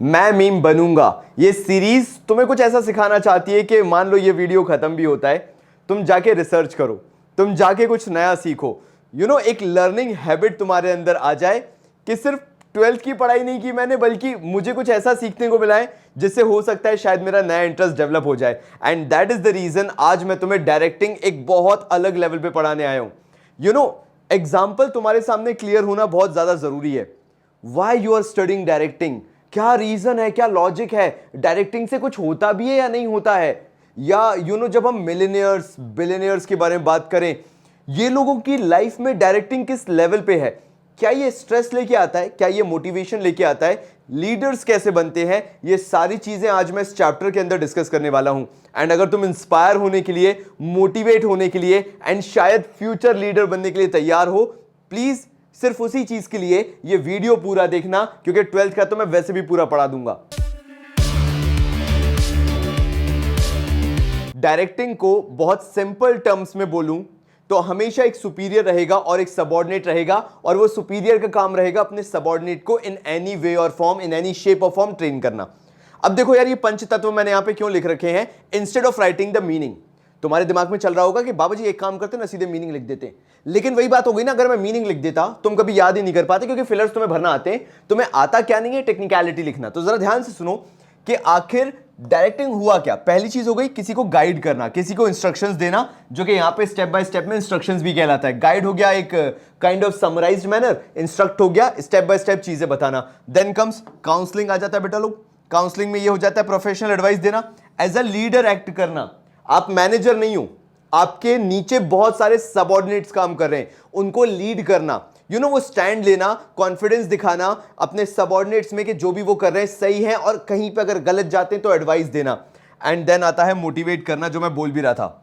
मैं मीम बनूंगा। ये सीरीज तुम्हें कुछ ऐसा सिखाना चाहती है कि मान लो ये वीडियो खत्म भी होता है, तुम जाके रिसर्च करो, तुम जाके कुछ नया सीखो। एक लर्निंग हैबिट तुम्हारे अंदर आ जाए कि सिर्फ 12th की पढ़ाई नहीं की मैंने, बल्कि मुझे कुछ ऐसा सीखने को मिला है जिससे हो सकता है शायद मेरा नया इंटरेस्ट डेवलप हो जाए। And that is the reason आज मैं तुम्हें डायरेक्टिंग एक बहुत अलग लेवल पे पढ़ाने आया हूं। एग्जाम्पल तुम्हारे सामने क्लियर होना बहुत ज्यादा जरूरी है। Why you are studying directing, क्या रीजन है, क्या लॉजिक है, डायरेक्टिंग से कुछ होता भी है या नहीं होता है। या जब हम मिलियनियर्स बिलियनियर्स के बारे में बात करें, ये लोगों की लाइफ में डायरेक्टिंग किस लेवल पे है, क्या ये स्ट्रेस लेके आता है, क्या ये मोटिवेशन लेके आता है, लीडर्स कैसे बनते हैं, ये सारी चीजें आज मैं इस चैप्टर के अंदर डिस्कस करने वाला हूं। एंड अगर तुम इंस्पायर होने के लिए, मोटिवेट होने के लिए एंड शायद फ्यूचर लीडर बनने के लिए तैयार हो, प्लीज सिर्फ उसी चीज के लिए ये वीडियो पूरा देखना, क्योंकि 12th का तो मैं वैसे भी पूरा पढ़ा दूंगा। डायरेक्टिंग को बहुत सिंपल टर्म्स में बोलूं तो हमेशा एक सुपीरियर रहेगा और एक सबऑर्डिनेट रहेगा, और वो सुपीरियर का काम रहेगा अपने सबऑर्डिनेट को इन एनी वे और फॉर्म, इन एनी शेप और फॉर्म ट्रेन करना। अब देखो यार, ये पंच तत्व मैंने यहां पे क्यों लिख रखे हैं instead of writing the meaning. तुम्हारे दिमाग में चल रहा होगा कि बाबा जी एक काम करते ना, सीधे मीनिंग लिख देते। लेकिन वही बात हो गई ना, अगर मैं मीनिंग लिख देता तुम कभी याद ही नहीं कर पाते, क्योंकि फिलर्स तुम्हें भरना आते हैं, तुम्हें आता क्या नहीं है, टेक्निकलिटी लिखना। तो जरा ध्यान से सुनो कि आखिर डायरेक्टिंग हुआ क्या। पहली चीज हो गई किसी को गाइड करना, किसी को इंस्ट्रक्शंस देना, जो कि यहां पे स्टेप बाय स्टेप में इंस्ट्रक्शंस भी कहलाता है। गाइड हो गया एक kind of summarised manner, instruct हो गया स्टेप बाय स्टेप चीजें बताना। देन कम्स काउंसलिंग आ जाता है बेटा लोग। काउंसलिंग में ये हो जाता है प्रोफेशनल एडवाइस देना, एज अ लीडर एक्ट करना। आप मैनेजर नहीं हो, आपके नीचे बहुत सारे सबऑर्डिनेट्स काम कर रहे हैं, उनको लीड करना। वो स्टैंड लेना, कॉन्फिडेंस दिखाना अपने सबऑर्डिनेट्स में कि जो भी वो कर रहे हैं सही है, और कहीं पे अगर गलत जाते हैं तो एडवाइस देना। एंड देन आता है मोटिवेट करना, जो मैं बोल भी रहा था।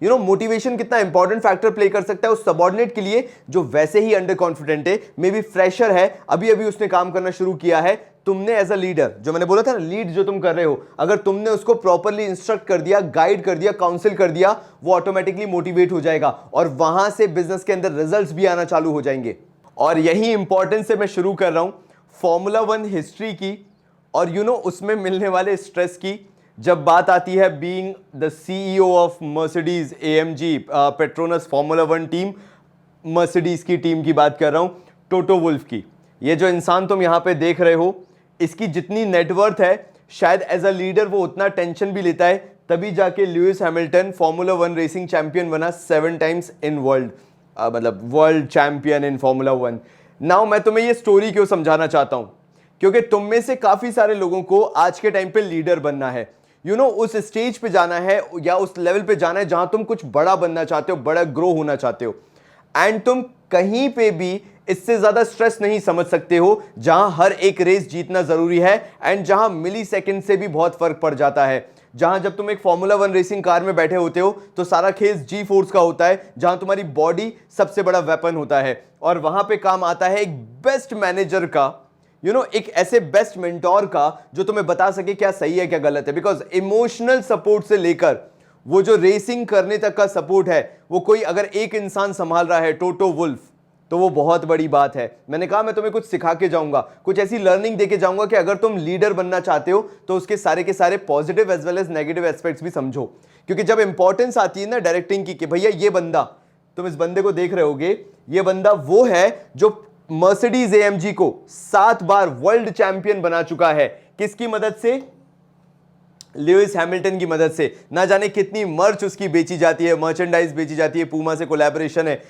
मोटिवेशन कितना इंपॉर्टेंट फैक्टर प्ले कर सकता है उस सबऑर्डिनेट के लिए जो वैसे ही अंडर कॉन्फिडेंट है, मे बी फ्रेशर है, अभी अभी उसने काम करना शुरू किया है। तुमने एज अ लीडर, जो मैंने बोला था ना, लीड जो तुम कर रहे हो, अगर तुमने उसको प्रॉपरली इंस्ट्रक्ट कर दिया, गाइड कर दिया, काउंसिल कर दिया, वो ऑटोमेटिकली मोटिवेट हो जाएगा, और वहां से बिजनेस के अंदर रिजल्ट्स भी आना चालू हो जाएंगे। और यही इंपॉर्टेंस से मैं शुरू कर रहा हूं फॉर्मूला 1 हिस्ट्री की, और उसमें मिलने वाले स्ट्रेस की। जब बात आती है being the CEO of Mercedes AMG Petronas formula 1 team, Mercedes की टीम की बात कर रहा हूं, टोटो वुल्फ की। ये जो इंसान तुम यहां पे देख रहे हो, इसकी जितनी नेटवर्थ है, शायद एज अ लीडर वो उतना टेंशन भी लेता है, तभी जाके Lewis Hamilton formula 1 racing champion बना 7 टाइम्स इन वर्ल्ड, मतलब world champion in formula 1। Now मैं तुम्हें ये स्टोरी क्यों समझाना चाहता हूं, क्योंकि तुम में से काफी सारे लोगों को आज के टाइम पे लीडर बनना है। उस स्टेज पे जाना है या उस लेवल पे जाना है जहां तुम कुछ बड़ा बनना चाहते हो, बड़ा ग्रो होना चाहते हो। एंड तुम कहीं पे भी इससे ज्यादा स्ट्रेस नहीं समझ सकते हो, जहां हर एक रेस जीतना जरूरी है, एंड जहां मिली सेकेंड से भी बहुत फर्क पड़ जाता है। जहां जब तुम एक फॉर्मूला 1 रेसिंग कार में बैठे होते हो तो सारा खेल जी फोर्स का होता है, जहां तुम्हारी बॉडी सबसे बड़ा वेपन होता है, और वहां पे काम आता है एक बेस्ट मैनेजर का, एक ऐसे बेस्ट मेंटोर का जो तुम्हें बता सके क्या सही है क्या गलत है। बिकॉज इमोशनल सपोर्ट से लेकर वो जो रेसिंग करने तक का सपोर्ट है, वो कोई अगर एक इंसान संभाल रहा है, टोटो वुल्फ, तो वो बहुत बड़ी बात है। मैंने कहा मैं तुम्हें कुछ सिखा के जाऊंगा, कुछ ऐसी लर्निंग देके जाऊंगा कि अगर तुम लीडर बनना चाहते हो तो उसके सारे के सारे positive as well as negative aspects भी समझो। क्योंकि जब इंपॉर्टेंस आती है ना डायरेक्टिंग की, कि भैया ये बंदा, तुम इस बंदे को देख रहे होगे, ये बंदा वो है जो मर्सिडीज एएमजी को 7 बार वर्ल्ड चैंपियन बना चुका है। किसकी मदद से? लुइस हैमिल्टन की मदद से। ना जाने कितनी मर्च उसकी बेची जाती है, मर्चेंडाइज बेची जाती है, पूमा से कोलैबोरेशन है,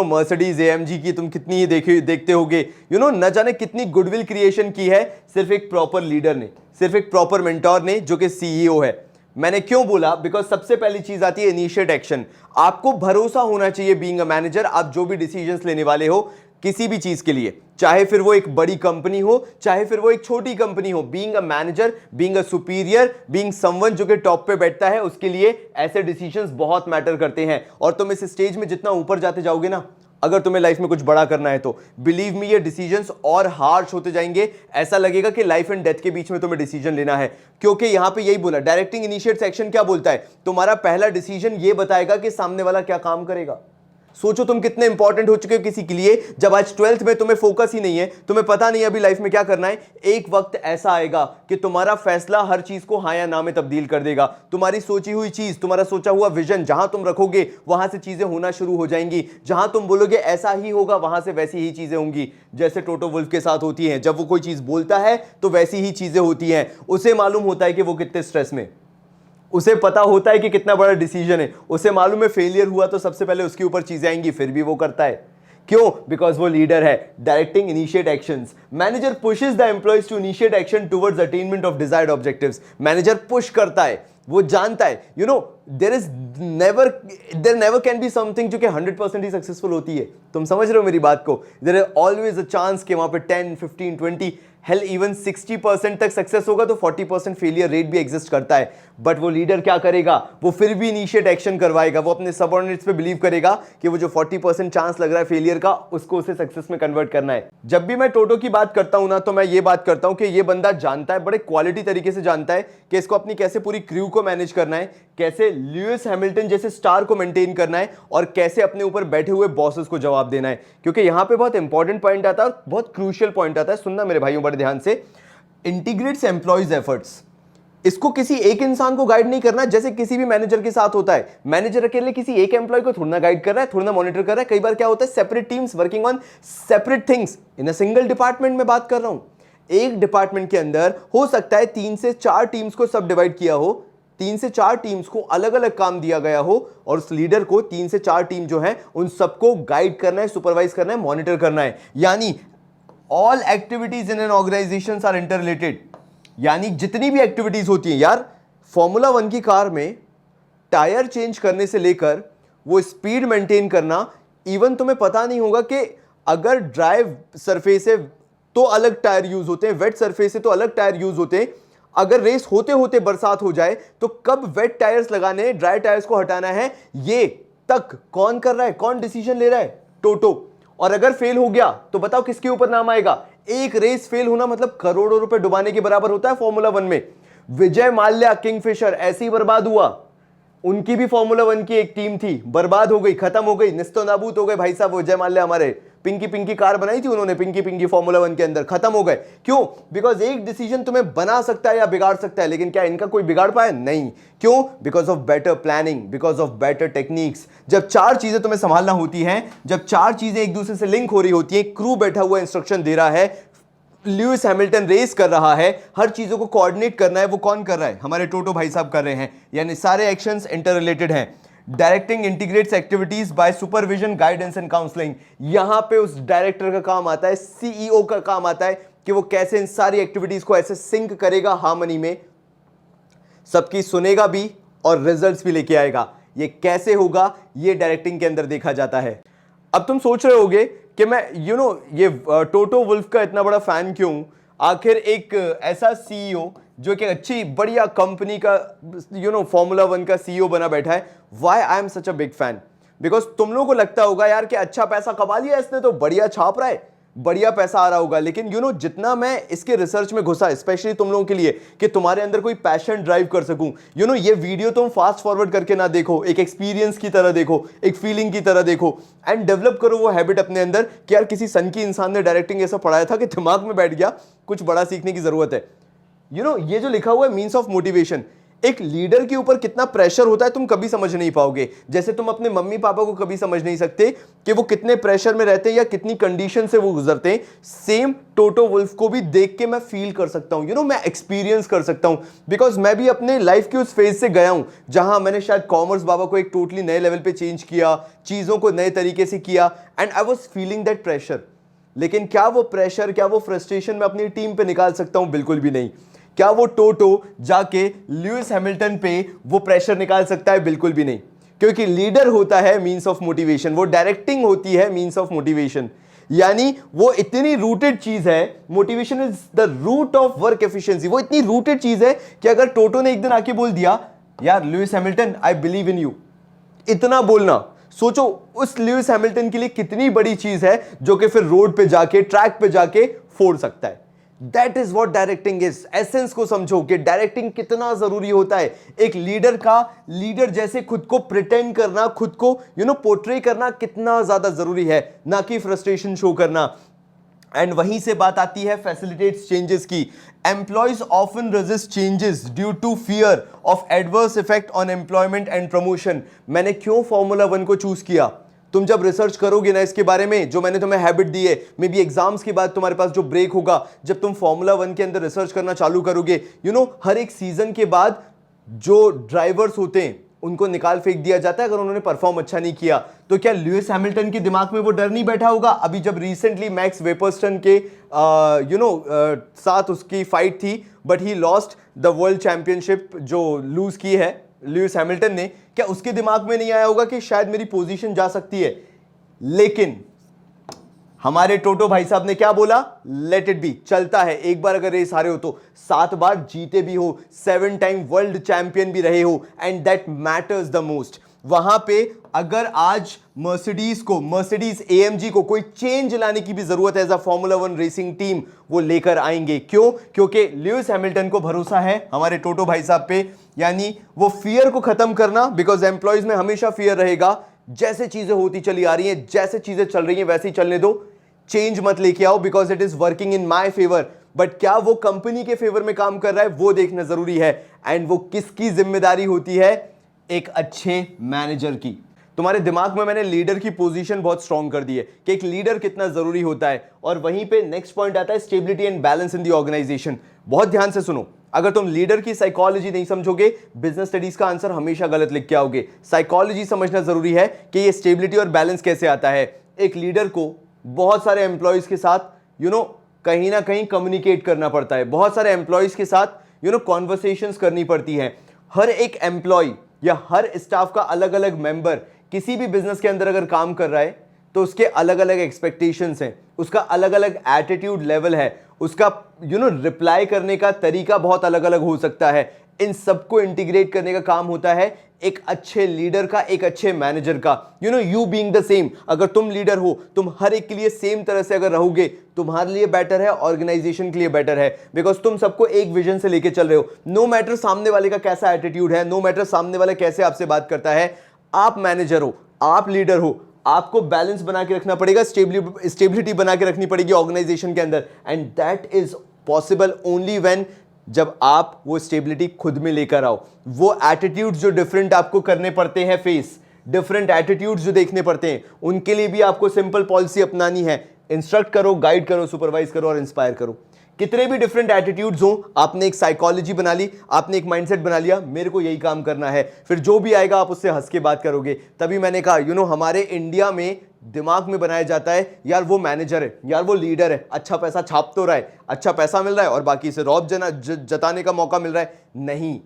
मर्सिडीज एएमजी की तुम कितनी ही देखते होगे, ना जाने कितनी गुडविल क्रिएशन की है सिर्फ एक प्रॉपर लीडर ने, सिर्फ एक प्रॉपर मेंटोर ने, जो कि सीईओ है। मैंने क्यों बोला? बिकॉज सबसे पहली चीज आती है इनिशिएट एक्शन। आपको भरोसा होना चाहिए बीइंग अ मैनेजर, आप जो भी डिसीजंस लेने वाले हो किसी भी चीज के लिए, चाहे फिर वो एक बड़ी कंपनी हो, चाहे फिर वो एक छोटी कंपनी हो, being a manager, being a superior, being someone जो कि टॉप पे बैठता है, उसके लिए ऐसे डिसीजंस बहुत मैटर करते हैं। और तुम इस स्टेज में जितना ऊपर जाते जाओगे ना, अगर तुम्हें लाइफ में कुछ बड़ा करना है, तो बिलीव मी ये डिसीजंस और हार्श होते जाएंगे। ऐसा लगेगा कि लाइफ एंड डेथ के बीच में तुम्हें डिसीजन लेना है, क्योंकि यहां पे यही बोला, डायरेक्टिंग इनिशिएट सेक्शन क्या बोलता है, तुम्हारा पहला डिसीजन ये बताएगा कि सामने वाला क्या काम करेगा। सोचो तुम कितने इंपॉर्टेंट हो चुके हो किसी के लिए। जब आज 12th में तुम्हें फोकस ही नहीं है, तुम्हें पता नहीं अभी लाइफ में क्या करना है, एक वक्त ऐसा आएगा कि तुम्हारा फैसला हर चीज को हाँ या ना में तब्दील कर देगा। तुम्हारी सोची हुई चीज, तुम्हारा सोचा हुआ विजन जहां तुम रखोगे वहां से चीजें होना शुरू हो जाएंगी। जहां तुम बोलोगे ऐसा ही होगा, वहां से वैसी ही चीजें होंगी। जैसे टोटो वुल्फ के साथ होती हैं, जब वो कोई चीज बोलता है तो वैसी ही चीजें होती हैं। उसे मालूम होता है कि वो कितने स्ट्रेस में, उसे पता होता है कि कितना बड़ा डिसीजन है, उसे मालूम है फेलियर हुआ तो सबसे पहले उसके ऊपर चीजें आएंगी, फिर भी वो करता है। क्यों? बिकॉज वो लीडर है। Directing initiate actions. Manager pushes the employees to initiate action towards attainment of desired objectives. Manager push करता है, वो जानता है there never can be something जो कि 100% ही सक्सेसफुल होती है। तुम समझ रहे हो मेरी बात को? There is always a chance कि वहां पे 10, 15, 20 हेल इवन 60% तक सक्सेस होगा तो 40% फेलियर रेट भी एग्जिस्ट करता है। बट वो लीडर क्या करेगा? वो फिर भी इनिशिएट एक्शन करवाएगा। वो अपने सबऑर्डिनेट्स पे बिलीव करेगा कि वो जो 40% चांस लग रहा है फेलियर का, उसको उसे सक्सेस में कन्वर्ट करना है। जब भी मैं टोटो की बात करता हूं ना, तो मैं ये बात करता हूं कि ये बंदा जानता है, बड़े क्वालिटी तरीके से जानता है कि इसको अपनी कैसे पूरी क्रू को मैनेज करना है, कैसे ल्यूइस हैमिल्टन जैसे स्टार को मेंटेन करना है, और कैसे अपने ऊपर बैठे हुए बॉसेस को जवाब देना है। क्योंकि यहां पे बहुत इंपॉर्टेंट पॉइंट आता है और बहुत क्रूशियल पॉइंट आता है। सुनना मेरे भाइयों बड़े ध्यान से। Integrates employees efforts. इसको किसी एक इंसान को गाइड नहीं करना, जैसे किसी भी मैनेजर के साथ होता है। मैनेजर अकेले किसी एक एम्प्लॉय को थोड़ा ना गाइड कर रहा है, थोड़ा ना मॉनिटर कर रहा है। कई बार क्या होता है, separate teams working on separate things in a single department में बात कर रहा हूं। एक डिपार्टमेंट के अंदर हो सकता है 3 से 4 टीम्स को सब डिवाइड किया हो, 3 से 4 टीम्स को अलग अलग काम दिया गया हो, और उस लीडर को 3 से 4 टीम जो है उन सबको गाइड करना है, सुपरवाइज करना है, मॉनिटर करना है। यानी all activities in an organisation are interrelated. यानी जितनी भी एक्टिविटीज होती हैं यार, फॉर्मूला 1 की कार में टायर चेंज करने से लेकर वो स्पीड मेंटेन करना, इवन तुम्हें पता नहीं होगा कि अगर ड्राइव सरफेस है तो अलग टायर यूज होते हैं, वेट सरफेस है तो अलग टायर यूज होते हैं। अगर रेस होते होते बरसात हो जाए तो कब वेट टायर्स लगाने, ड्राई टायर्स को हटाना है, ये तक कौन कर रहा है, कौन डिसीजन ले रहा है? टोटो। और अगर फेल हो गया तो बताओ किसके ऊपर नाम आएगा? एक रेस फेल होना मतलब करोड़ों रुपए डुबाने के बराबर होता है फॉर्मूला 1 में। विजय माल्या किंगफिशर ऐसे ही बर्बाद हुआ। उनकी भी फॉर्मूला 1 की एक टीम थी, बर्बाद हो गई, खत्म हो गई, निस्तो नाबूद हो गए भाई साहब। विजय माल्या हमारे पिंकी पिंकी कार बनाई थी उन्होंने, पिंकी पिंकी फॉर्मूला 1 के अंदर, खत्म हो गए। क्यों? बिकॉज एक डिसीजन तुम्हें बना सकता है या बिगाड़ सकता है, लेकिन क्या इनका कोई बिगाड़ पाया? नहीं। क्यों? Because of better planning, because of better techniques. जब 4 चीजें तुम्हें संभालना होती हैं, जब 4 चीजें एक दूसरे से लिंक हो रही होती हैं, क्रू बैठा हुआ इंस्ट्रक्शन दे रहा है, ल्यूइस हैमिल्टन रेस कर रहा है, हर चीजों को कोऑर्डिनेट करना है, वो कौन कर रहा है? हमारे टोटो भाई साहब कर रहे हैं। यानी सारे एक्शंस इंटर रिलेटेड हैं। Directing integrates activities by supervision, guidance and counselling. यहां पे उस डायरेक्टर का काम आता है, सीईओ का काम आता है कि वो कैसे इन सारी एक्टिविटीज को ऐसे सिंक करेगा हार्मनी में, सबकी सुनेगा भी और रिजल्ट्स भी लेके आएगा। ये कैसे होगा? ये डायरेक्टिंग के अंदर देखा जाता है। अब तुम सोच रहे होगे कि मैं ये टोटो वुल्फ का इतना बड़ा फैन क्यों? आखिर एक ऐसा सीईओ जो कि अच्छी बढ़िया कंपनी का फॉर्मूला 1 का सीईओ बना बैठा है, why I am such a big fan? Because तुम लोगों को लगता होगा यार कि अच्छा पैसा कमा लिया इसने, तो बढ़िया छाप रहा है, बढ़िया पैसा आ रहा होगा। लेकिन जितना मैं इसके रिसर्च में घुसा, स्पेशली तुम लोगों के लिए, कि तुम्हारे अंदर कोई पैशन ड्राइव कर सकूं, ये वीडियो तुम फास्ट फॉरवर्ड करके ना देखो, एक एक्सपीरियंस की तरह देखो, एक फीलिंग की तरह देखो, एंड डेवलप करो वो हैबिट अपने अंदर कि यार किसी सन की इंसान ने डायरेक्टिंग ऐसा पढ़ाया था कि दिमाग में बैठ गया, कुछ बड़ा सीखने की जरूरत है। ये जो लिखा हुआ है मीन्स ऑफ मोटिवेशन, एक लीडर के ऊपर कितना प्रेशर होता है तुम कभी समझ नहीं पाओगे। जैसे तुम अपने मम्मी पापा को कभी समझ नहीं सकते कि वो कितने प्रेशर में रहते हैं या कितनी कंडीशन से वो गुजरते हैं, सेम टोटो वुल्फ को भी देख के मैं फील कर सकता हूं, मैं एक्सपीरियंस कर सकता हूं। बिकॉज मैं भी अपने लाइफ के उस फेज से गया हूं जहां मैंने शायद कॉमर्स बाबा को एक टोटली नए लेवल पे चेंज किया, चीजों को नए तरीके से किया, and I was feeling that pressure. लेकिन क्या वो प्रेशर, क्या वो फ्रस्ट्रेशन मैं अपनी टीम पे निकाल सकता हूं? बिल्कुल भी नहीं। क्या वो टोटो जाके ल्यूइस हैमिल्टन पे वो प्रेशर निकाल सकता है? बिल्कुल भी नहीं। क्योंकि लीडर होता है मींस ऑफ मोटिवेशन, वो डायरेक्टिंग होती है मींस ऑफ मोटिवेशन। यानी वो इतनी रूटेड चीज है, motivation is the root of work efficiency. वो इतनी रूटेड चीज है कि अगर टोटो ने एक दिन आके बोल दिया, यार Lewis Hamilton I believe in you, इतना बोलना, सोचो उस लुइस हैमिल्टन के लिए कितनी बड़ी चीज है जो कि फिर रोड पे जाके, ट्रैक पे जाके फोड़ सकता है। That is what directing is. Essence को समझो कि डायरेक्टिंग कितना जरूरी होता है। एक लीडर का लीडर जैसे खुद को प्रिटेंड करना, खुद को पोर्ट्रे करना कितना ज्यादा जरूरी है, ना कि फ्रस्ट्रेशन शो करना। एंड वहीं से बात आती है फैसिलिटेट्स चेंजेस की। Employees often resist changes due to fear of adverse effect on employment and promotion. मैंने क्यों फॉर्मूला 1 को चूज किया? तुम जब रिसर्च करोगे ना इसके बारे में, जो मैंने तुम्हें हैबिट दी है, मे बी एग्जाम्स के बाद तुम्हारे पास जो ब्रेक होगा, जब तुम फॉर्मूला 1 के अंदर रिसर्च करना चालू करोगे, हर एक सीजन के बाद जो ड्राइवर्स होते हैं उनको निकाल फेंक दिया जाता है अगर उन्होंने परफॉर्म अच्छा नहीं किया। तो क्या लुइस हैमिल्टन के दिमाग में वो डर नहीं बैठा होगा? अभी जब रिसेंटली मैक्स वेपर्स्टन के साथ उसकी फाइट थी, but he lost the world championship जो लूज की है लुइस हैमिल्टन ने, क्या उसके दिमाग में नहीं आया होगा कि शायद मेरी पोजीशन जा सकती है? लेकिन हमारे टोटो भाई साहब ने क्या बोला? लेट इट बी, चलता है। एक बार अगर रेस हारे हो तो 7 बार जीते भी हो, 7 टाइम वर्ल्ड चैंपियन भी रहे हो, and that matters the most. वहां पे अगर आज मर्सिडीज एएमजी को कोई चेंज लाने की भी जरूरत है as a formula 1 racing team, वो लेकर आएंगे। क्यों? क्योंकि लुइस हैमिल्टन को भरोसा है हमारे टोटो भाई साहब पे। यानी वो फियर को खत्म करना, बिकॉज एम्प्लॉयज में हमेशा फियर रहेगा। जैसे चीजें होती चली आ रही हैं, जैसे चीजें चल रही हैं वैसे ही चलने दो, चेंज मत लेके आओ, because it is working in my favour. But क्या वो कंपनी के फेवर में काम कर रहा है, वो देखना जरूरी है। एंड वो किसकी जिम्मेदारी होती है? एक अच्छे मैनेजर की। तुम्हारे दिमाग में मैंने लीडर की पोजीशन बहुत स्ट्रांग कर दी है कि एक लीडर कितना जरूरी होता है। और वहीं पे नेक्स्ट पॉइंट आता है stability and balance in the organisation. बहुत ध्यान से सुनो, अगर तुम लीडर की साइकोलॉजी नहीं समझोगे, बिजनेस स्टडीज का आंसर हमेशा गलत लिख के आओगे। साइकोलॉजी समझना जरूरी है कि ये स्टेबिलिटी और बैलेंस कैसे आता है। एक लीडर को बहुत सारे एम्प्लॉयज के साथ कहीं ना कहीं कम्युनिकेट करना पड़ता है, बहुत सारे एम्प्लॉयज के साथ कॉन्वर्सेशंस करनी पड़ती हैं। हर एक एम्प्लॉय या हर स्टाफ का अलग अलग मेंबर किसी भी बिजनेस के अंदर अगर काम कर रहा है तो उसके अलग अलग एक्सपेक्टेशंस हैं, उसका अलग अलग एटीट्यूड लेवल है, उसका रिप्लाई करने का तरीका बहुत अलग अलग हो सकता है। इन सबको इंटीग्रेट करने का काम होता है एक अच्छे लीडर का, एक अच्छे मैनेजर का। यू बीइंग द सेम, अगर तुम लीडर हो, तुम हर एक के लिए सेम तरह से अगर रहोगे, तुम्हारे लिए बेटर है, ऑर्गेनाइजेशन के लिए बेटर है, बिकॉज तुम सबको एक विजन से लेके चल रहे हो। नो मैटर सामने वाले का कैसा एटीट्यूड है, नो मैटर सामने वाला कैसे आपसे बात करता है, आप मैनेजर हो, आप लीडर हो, आपको बैलेंस बना के रखना पड़ेगा, स्टेबिलिटी बना के रखनी पड़ेगी ऑर्गेनाइजेशन के अंदर। And that is possible only when, जब आप वो स्टेबिलिटी खुद में लेकर आओ। वो एटीट्यूड्स जो डिफरेंट आपको करने पड़ते हैं फेस, डिफरेंट एटीट्यूड्स जो देखने पड़ते हैं, उनके लिए भी आपको सिंपल पॉलिसी अपनानी है। इंस्ट्रक्ट करो, गाइड करो, सुपरवाइज करो और इंस्पायर करो। कितने भी डिफरेंट एटीट्यूड्स हो, आपने एक साइकोलॉजी बना ली, आपने एक माइंडसेट बना लिया, मेरे को यही काम करना है, फिर जो भी आएगा आप उससे हंस के बात करोगे। तभी मैंने कहा हमारे इंडिया में दिमाग में बनाया जाता है यार वो मैनेजर है, यार वो लीडर है, अच्छा पैसा छाप तो रहा है, अच्छा पैसा मिल रहा है और बाकी से रौब जताने का मौका मिल रहा है। नहीं,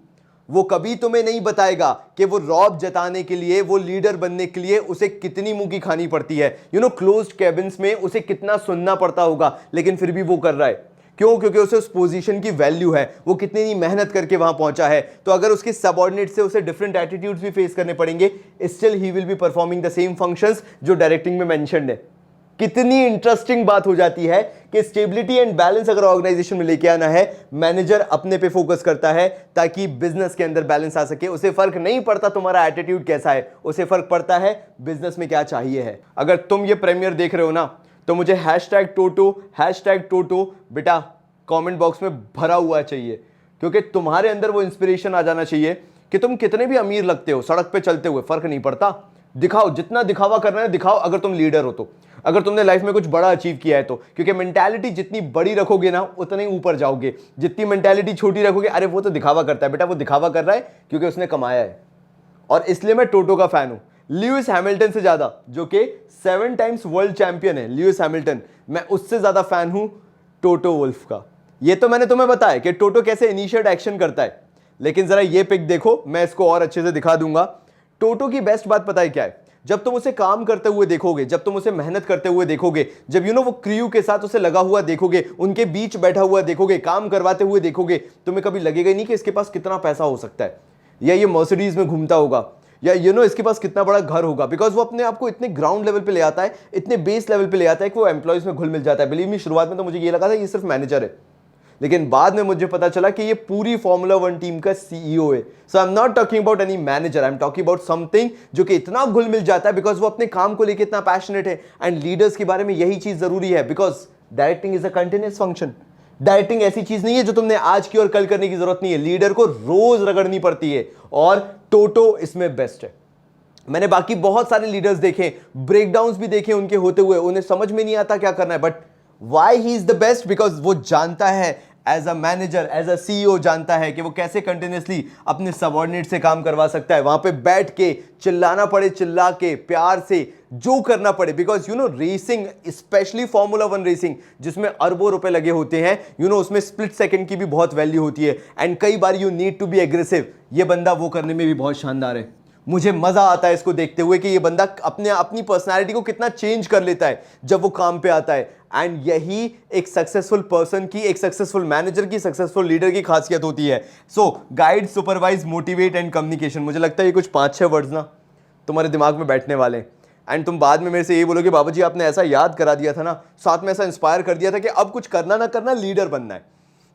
वो कभी तुम्हें नहीं बताएगा कि वो रौब जताने के लिए, वो लीडर बनने के लिए उसे कितनी मुंह की खानी पड़ती है। क्लोज्ड कैबिन्स में उसे कितना सुनना पड़ता होगा, लेकिन फिर भी वो कर रहा है। क्यों? क्योंकि उसे उस पोजीशन की वैल्यू है, वो कितनी मेहनत करके वहां पहुंचा है। तो अगर उसके सबऑर्डिनेट से उसे डिफरेंट एटीट्यूड्स भी फेस करने पड़ेंगे, still he will be performing the same functions जो डायरेक्टिंग में मेंशन्ड है। कितनी इंटरेस्टिंग बात हो जाती है कि स्टेबिलिटी एंड बैलेंस अगर ऑर्गेनाइजेशन में लेके आना है, मैनेजर अपने पे फोकस करता है ताकि बिजनेस के अंदर बैलेंस आ सके। उसे फर्क नहीं पड़ता तुम्हारा एटीट्यूड कैसा है, उसे फर्क पड़ता है बिजनेस में क्या चाहिए है। अगर तुम ये प्रीमियर देख रहे हो ना, तो मुझे #टोटो बेटा कमेंट बॉक्स में भरा हुआ चाहिए, क्योंकि तुम्हारे अंदर वो इंस्पिरेशन आ जाना चाहिए कि तुम कितने भी अमीर लगते हो सड़क पे चलते हुए, फर्क नहीं पड़ता, दिखाओ, जितना दिखावा करना है दिखाओ। अगर तुम लीडर हो तो, अगर तुमने लाइफ में कुछ बड़ा अचीव किया है तो, क्योंकि मेंटालिटी जितनी बड़ी रखोगे ना उतने ही ऊपर जाओगे। जितनी मेंटालिटी छोटी रखोगे, अरे वो तो दिखावा करता है, बेटा वो दिखावा कर रहा है क्योंकि उसने कमाया है। और इसलिए मैं टोटो का फैन हूं, लुइस हैमिल्टन से ज्यादा, जो कि 7 टाइम्स वर्ल्ड चैंपियन है लुइस हैमिल्टन, मैं उससे ज्यादा फैन हूं टोटो वुल्फ का। ये तो मैंने तुम्हें बताया कि टोटो कैसे इनिशिएट एक्शन करता है, लेकिन जरा ये पिक देखो, मैं इसको और अच्छे से दिखा दूंगा। टोटो की बेस्ट बात पता है क्या है? जब तुम उसे काम करते हुए देखोगे, जब तुम उसे मेहनत करते हुए देखोगे, जब वो क्रू के साथ उसे लगा हुआ देखोगे, उनके बीच बैठा हुआ देखोगे, काम करवाते हुए देखोगे, तुम्हें कभी लगेगा नहीं कि इसके पास कितना पैसा हो सकता है, या ये मर्सिडीज में घूमता होगा, या इसके पास कितना बड़ा घर होगा। बिकॉज वो अपने आप को इतने ग्राउंड लेवल पे ले आता है, इतने बेस लेवल पे ले आता है कि वो एम्प्लॉयज में घुल मिल जाता है। बिलीव मी, शुरुआत में तो मुझे ये लगा था ये सिर्फ मैनेजर है, लेकिन बाद में मुझे पता चला कि ये पूरी फॉर्मूला 1 टीम का सीईओ है। So I am not talking about any manager, I am talking about something जो कि इतना घुल मिल जाता है बिकॉज वो अपने काम को लेकर इतना पैशनेट है। एंड लीडर्स के बारे में यही चीज जरूरी है, because directing is a continuous function. Directing ऐसी चीज नहीं है जो तुमने आज की और कल करने की जरूरत नहीं है, लीडर को रोज रगड़नी पड़ती है, और टोटो इसमें बेस्ट है। मैंने बाकी बहुत सारे लीडर्स देखे, ब्रेकडाउन्स भी देखे उनके होते हुए, उन्हें समझ में नहीं आता क्या करना है, but why he is the best, because वो जानता है as a manager, as a CEO जानता है कि वो कैसे कंटिन्यूसली अपने सबऑर्डिनेट से काम करवा सकता है। वहां पे बैठ के चिल्लाना पड़े, चिल्ला के प्यार से जो करना पड़े, because you know racing, specially formula 1 racing जिसमें अरबों रुपए लगे होते हैं, यू नो उसमें स्प्लिट सेकंड की भी बहुत वैल्यू होती है, एंड कई बार you need to be aggressive. ये बंदा वो करने में भी बहुत शानदार है। मुझे मजा आता है इसको देखते हुए कि ये बंदा अपनी पर्सनालिटी को कितना चेंज कर लेता है जब वो काम पे आता है। एंड यही एक सक्सेसफुल पर्सन की, एक सक्सेसफुल मैनेजर की, सक्सेसफुल लीडर की खासियत होती है। So guide, supervise, motivate and communication, मुझे लगता है ये कुछ 5-6 वर्ड्स ना तुम्हारे दिमाग में बैठने वाले हैं। एंड तुम बाद में मेरे से ये बोलोगे बाबू जी आपने ऐसा याद करा दिया था ना, साथ में ऐसा इंस्पायर कर दिया था कि अब कुछ करना ना करना लीडर बनना है।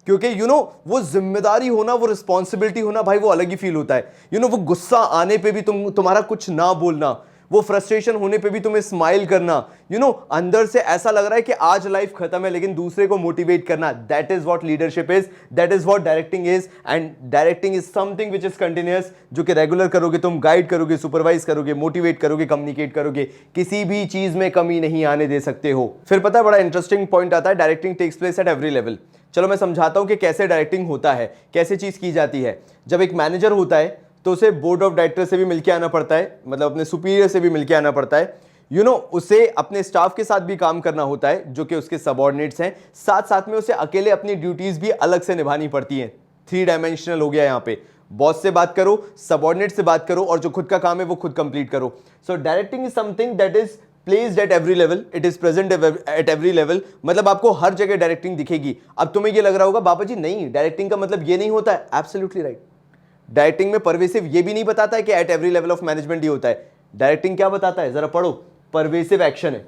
क्योंकि यू नो वो जिम्मेदारी होना, वो रिस्पॉन्सिबिलिटी होना भाई, वो अलग ही फील होता है। यू नो वो गुस्सा आने पे भी तुम्हारा कुछ ना बोलना, वो फ्रस्ट्रेशन होने पे भी तुम्हें स्माइल करना, यू नो अंदर से ऐसा लग रहा है कि आज लाइफ खत्म है लेकिन दूसरे को मोटिवेट करना, that is what leadership is, that is what directing is. And directing is something which is continuous, जो कि रेगुलर करोगे तुम, गाइड करोगे, सुपरवाइज करोगे, मोटिवेट करोगे, कम्युनिकेट करोगे, किसी भी चीज में कमी नहीं आने दे सकते हो। फिर पता है बड़ा इंटरेस्टिंग पॉइंट आता है, directing takes place at every level. चलो मैं समझाता हूं कि कैसे डायरेक्टिंग होता है, कैसे चीज की जाती है। जब एक मैनेजर होता है तो उसे बोर्ड ऑफ डायरेक्टर से भी मिलके आना पड़ता है, मतलब अपने सुपीरियर से भी मिलके आना पड़ता है। यू नो उसे अपने स्टाफ के साथ भी काम करना होता है जो कि उसके सबऑर्डिनेट्स हैं, साथ साथ में उसे अकेले अपनी ड्यूटीज भी अलग से निभानी पड़ती हैं। 3 डायमेंशनल हो गया यहाँ पे, बॉस से बात करो, सबऑर्डिनेट से बात करो, और जो खुद का काम है वो खुद कंप्लीट करो। So directing is something that is placed at every level, it is present at every level, मतलब आपको हर जगह डायरेक्टिंग दिखेगी। अब तुम्हें ये लग रहा होगा बाबा जी नहीं, डायरेक्टिंग का मतलब ये नहीं होता है, एब्सोल्युटली राइट। डायरेक्टिंग में परवेसिव ये भी नहीं बताता है कि at every level of management ही होता है। डायरेक्टिंग क्या बताता है, जरा पढ़ो, परवेसिव एक्शन है।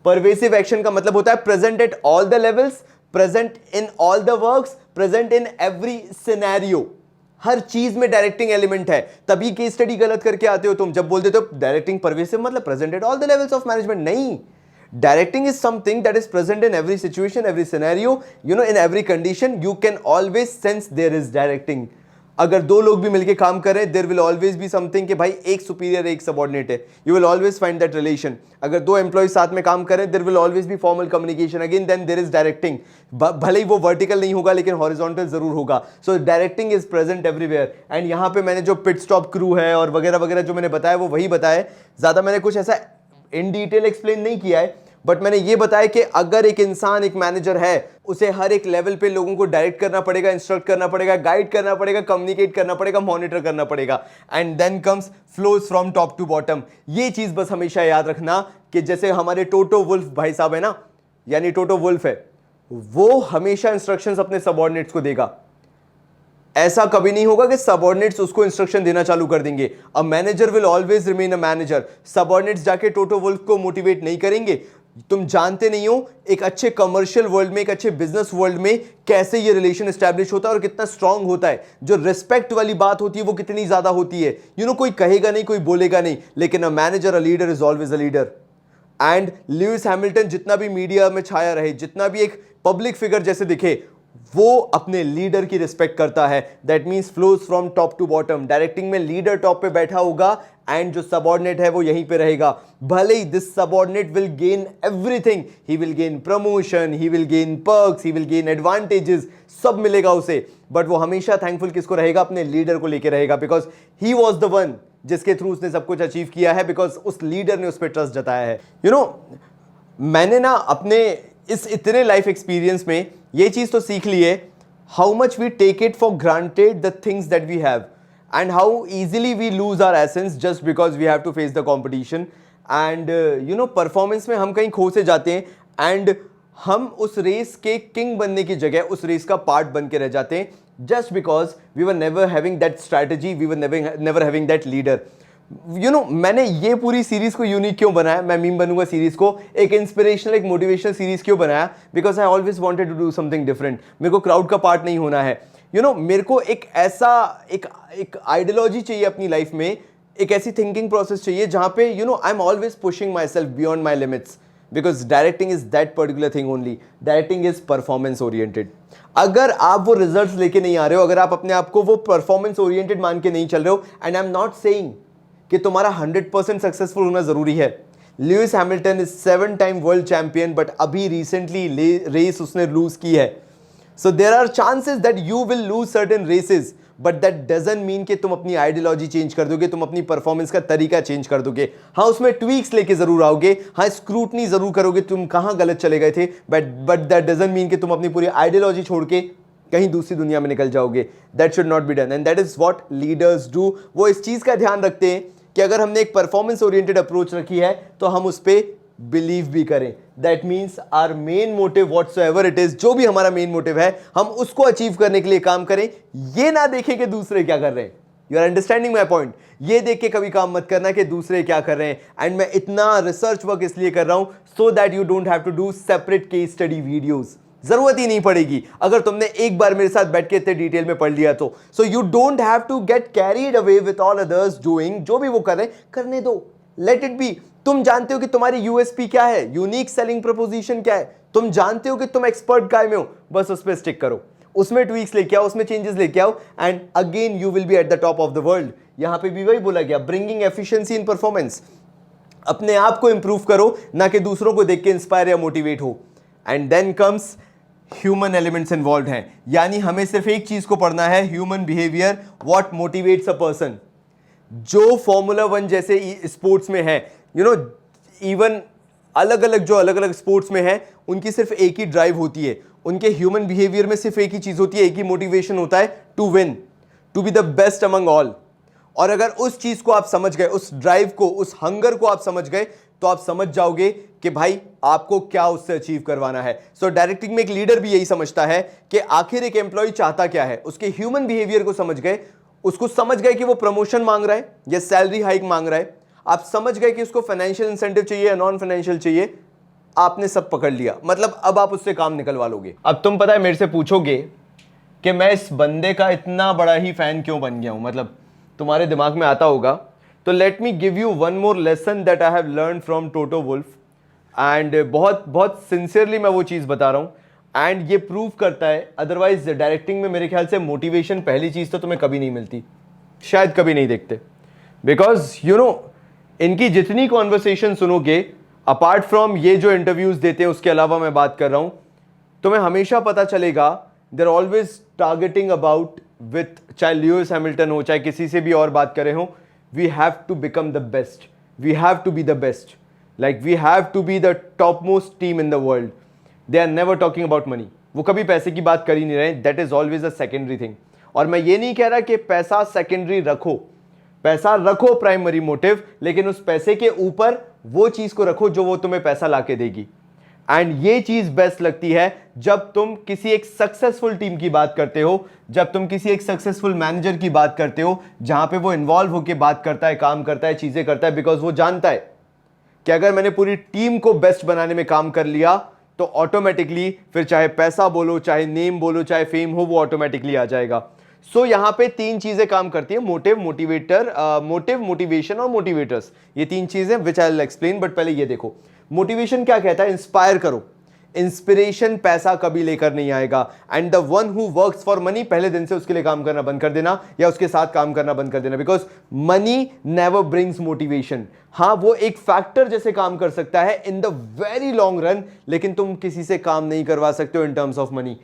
परवेसिव एक्शन का मतलब होता है present at all the levels, present in all the works, present in every scenario. हर चीज में डायरेक्टिंग एलिमेंट है। तभी केस स्टडी गलत करके आते हो तुम जब बोलते हो डायरेक्टिंग परवेसिव मतलब present at all the levels of management. नहीं, directing is something that is present in every situation, every scenario, you know in every condition. You can always sense there is directing. अगर 2 लोग भी मिलके काम कर रहे हैं, there will always be something कि भाई एक सुपीरियर एक सबऑर्डिनेट है, you will always find that relation. अगर 2 एम्प्लॉय साथ में काम कर रहे हैं, there will always be formal communication, again then there is directing. भले ही वो वर्टिकल नहीं होगा लेकिन हॉरिजॉन्टल जरूर होगा। So directing is present everywhere. And यहाँ पे मैंने जो पिट स्टॉप क्रू है और वगैरह वगैरह जो मैंने बताया वो वही बताया, ज्यादा मैंने कुछ ऐसा इन डिटेल एक्सप्लेन नहीं किया है, बट मैंने ये बताया कि अगर एक इंसान, एक मैनेजर है, उसे हर एक लेवल पे लोगों को डायरेक्ट करना पड़ेगा, इंस्ट्रक्ट करना पड़ेगा, गाइड करना पड़ेगा, कम्युनिकेट करना पड़ेगा, मॉनिटर करना पड़ेगा। And then comes flows from top to bottom. ये चीज बस हमेशा याद रखना कि जैसे हमारे टोटो वुल्फ भाई साहब है ना, यानी टोटो वुल्फ है, वो हमेशा इंस्ट्रक्शंस अपने सबऑर्डिनेट्स को देगा। ऐसा कभी नहीं होगा कि सबऑर्डिनेट्स उसको इंस्ट्रक्शन देना चालू कर देंगे। A manager will always remain a manager. Subordinates जाके टोटो वुल्फ को मोटिवेट नहीं करेंगे। तुम जानते नहीं हो एक अच्छे कमर्शियल वर्ल्ड में, एक अच्छे बिजनेस वर्ल्ड में कैसे ये रिलेशन एस्टैब्लिश होता है और कितना स्ट्रांग होता है। जो रिस्पेक्ट वाली बात होती है वो कितनी ज्यादा होती है। यू नो कोई कहेगा नहीं, कोई बोलेगा नहीं, लेकिन a manager, a leader is always a leader. And Lewis Hamilton जितना भी मीडिया में छाया रहे, जितना भी एक पब्लिक फिगर जैसे दिखे, वो अपने लीडर की रिस्पेक्ट करता है। That means flows from top to bottom. Directing में लीडर टॉप पे बैठा होगा एंड जो सबऑर्डिनेट है वो यहीं पे रहेगा। भले ही this subordinate will gain everything, he will gain promotion, he will gain perks, he will gain advantages, सब मिलेगा उसे, बट वो हमेशा थैंकफुल किसको रहेगा, अपने लीडर को लेके रहेगा, because he was the one जिसके थ्रू उसने सब कुछ अचीव किया है, बिकॉज उस लीडर ने उस पर ट्रस्ट जताया है। यू नो मैंने ना अपने इस इतने लाइफ एक्सपीरियंस में ये चीज तो सीख ली है, how much we take it for granted the things that we have, and how easily we lose our essence just because we have to face the competition. And you know performance में हम कहीं खो से जाते हैं and हम उस race के किंग बनने की जगह उस रेस का पार्ट बन के रह जाते हैं, just because we were never having that strategy, we were never having that leader. मैंने ये पूरी सीरीज को यूनिक क्यों बनाया, मैं मीम बनूंगा सीरीज को एक इंस्पिरेशनल एक मोटिवेशनल सीरीज क्यों बनाया, because I always wanted to do something different. मेरे को क्राउड का पार्ट नहीं होना है। मेरे को एक ऐसा एक आइडियोलॉजी चाहिए अपनी लाइफ में, एक ऐसी थिंकिंग प्रोसेस चाहिए जहां पे I am always pushing my self beyond my limits, because directing is that particular thing only. Directing is performance oriented. अगर आप वो रिजल्ट्स लेके नहीं आ रहे हो, अगर आप अपने आप को वो परफॉर्मेंस ओरिएंटेड मान के नहीं चल रहे हो, and I am not saying कि तुम्हारा 100% सक्सेसफुल होना जरूरी है। Lewis Hamilton is 7 time world champion, but अभी रिसेंटली रेस उसने लूज की है। So there are chances that you will lose certain races, but that doesn't mean कि तुम अपनी आइडियोलॉजी चेंज कर दोगे, तुम अपनी परफॉर्मेंस का तरीका चेंज कर दोगे। हाँ, उसमें ट्वीक्स लेके जरूर आओगे, हाँ स्क्रूटनी जरूर करोगे तुम कहां गलत चले गए थे, बट दैट डजंट मीन कि तुम अपनी पूरी आइडियोलॉजी छोड़ के कहीं दूसरी दुनिया में निकल जाओगे। That should not be done, and that is what leaders do. वो इस चीज का ध्यान रखते हैं कि अगर हमने एक परफॉर्मेंस ओरिएंटेड अप्रोच रखी है तो हम उस पर बिलीव भी करें। That means our main motive whatsoever it is, जो भी हमारा मेन मोटिव है हम उसको अचीव करने के लिए काम करें, ये ना देखें कि दूसरे क्या कर रहे हैं। You are understanding my point? ये देख के कभी काम मत करना कि दूसरे क्या कर रहे हैं। एंड मैं इतना रिसर्च वर्क इसलिए कर रहा हूं so that you don't have to do separate case study videos. जरूरत ही नहीं पड़ेगी अगर तुमने एक बार मेरे साथ बैठ के इतने डिटेल में पढ़ लिया तो। So you don't have to get carried away with all others doing. जो भी वो कर रहे हैं करने दो, लेट इट बी। तुम जानते हो कि तुम्हारी यूएसपी क्या है, यूनिक सेलिंग प्रोपोजिशन क्या है, तुम जानते हो कि तुम एक्सपर्ट काय में हो, बस उस पर स्टिक करो, उसमें ट्वीक्स लेके आओ, उसमें चेंजेस लेके आओ, and again you will be at the top of the world. यहां पे भी वही बोला गया, ब्रिंगिंग एफिशिएंसी इन परफॉर्मेंस। अपने आप को इंप्रूव करो, ना कि दूसरों को देख के इंस्पायर या मोटिवेट हो। And then comes human elements involve हैं, यानी हमें सिर्फ एक चीज को पढ़ना है, human behaviour, what motivates a person. जो फॉर्मूला 1 जैसे स्पोर्ट्स में है, इवन अलग अलग स्पोर्ट्स में है, उनकी सिर्फ एक ही ड्राइव होती है। उनके ह्यूमन बिहेवियर में सिर्फ एक ही चीज होती है, एक ही मोटिवेशन होता है, to win, to be the best among all. और अगर उस चीज को आप समझ गए, उस ड्राइव को, उस हंगर को आप समझ गए, तो आप समझ जाओगे कि भाई आपको क्या उससे अचीव करवाना है। सो डायरेक्टिंग में एक लीडर भी यही समझता है कि आखिर एक एम्प्लॉय चाहता क्या है। उसके ह्यूमन बिहेवियर को समझ गए, उसको समझ गए कि वो प्रमोशन मांग रहा है या सैलरी हाइक मांग रहा है, आप समझ गए कि उसको फाइनेंशियल इंसेंटिव चाहिए या नॉन फाइनेंशियल चाहिए, आपने सब पकड़ लिया। मतलब अब आप उससे काम निकलवा लोगे। अब तुम पता है मेरे से पूछोगे कि मैं इस बंदे का इतना बड़ा ही फैन क्यों बन गया हूं, मतलब तुम्हारे दिमाग में आता होगा। तो let me give you one more lesson that I have learn from Toto Wolff, and बहुत बहुत सिंसियरली मैं वो चीज़ बता रहा हूँ, एंड ये प्रूव करता है। अदरवाइज डायरेक्टिंग में मेरे ख्याल से मोटिवेशन पहली चीज़ तो तुम्हें कभी नहीं मिलती, शायद कभी नहीं देखते, बिकॉज इनकी जितनी कॉन्वर्सेशन सुनोगे, अपार्ट फ्रॉम ये जो इंटरव्यूज देते हैं उसके अलावा मैं बात कर रहा हूँ, तुम्हें हमेशा पता चलेगा they're always targeting about with, चाहे लुइस हैमिल्टन हो, चाहे किसी से भी और बात करें हो, we have to become the best, we have to be the best, like we have to be the top most team in the world. They are never talking about money, वो कभी पैसे की बात कर ही नहीं रहे, that is always a secondary thing. और मैं ये नहीं कह रहा कि पैसा सेकेंडरी रखो, पैसा रखो प्राइमरी मोटिव, लेकिन उस पैसे के ऊपर वो चीज को रखो जो वो तुम्हें पैसा लाके देगी। एंड ये चीज बेस्ट लगती है जब तुम किसी एक सक्सेसफुल टीम की बात करते हो, जब तुम किसी एक सक्सेसफुल मैनेजर की बात करते हो, जहां पे वो इन्वॉल्व होकर बात करता है, काम करता है, चीजें करता है, बिकॉज वो जानता है कि अगर मैंने पूरी टीम को बेस्ट बनाने में काम कर लिया तो ऑटोमेटिकली फिर चाहे पैसा बोलो, चाहे नेम बोलो, चाहे फेम हो, वो ऑटोमेटिकली आ जाएगा। सो यहां पे 3 चीजें काम करती है, मोटिव, मोटिवेटर, मोटिव, मोटिवेशन और मोटिवेटर्स। ये 3 चीजें विच आई विल एक्सप्लेन, बट पहले ये देखो मोटिवेशन क्या कहता है, इंस्पायर करो। इंस्पिरेशन पैसा कभी लेकर नहीं आएगा, and the one who works for money, पहले दिन से उसके लिए काम करना बंद कर देना या उसके साथ काम करना बंद कर देना, because money never brings motivation. हाँ, वो एक फैक्टर जैसे काम कर सकता है in the very long run, लेकिन तुम किसी से काम नहीं करवा सकते हो in terms of money.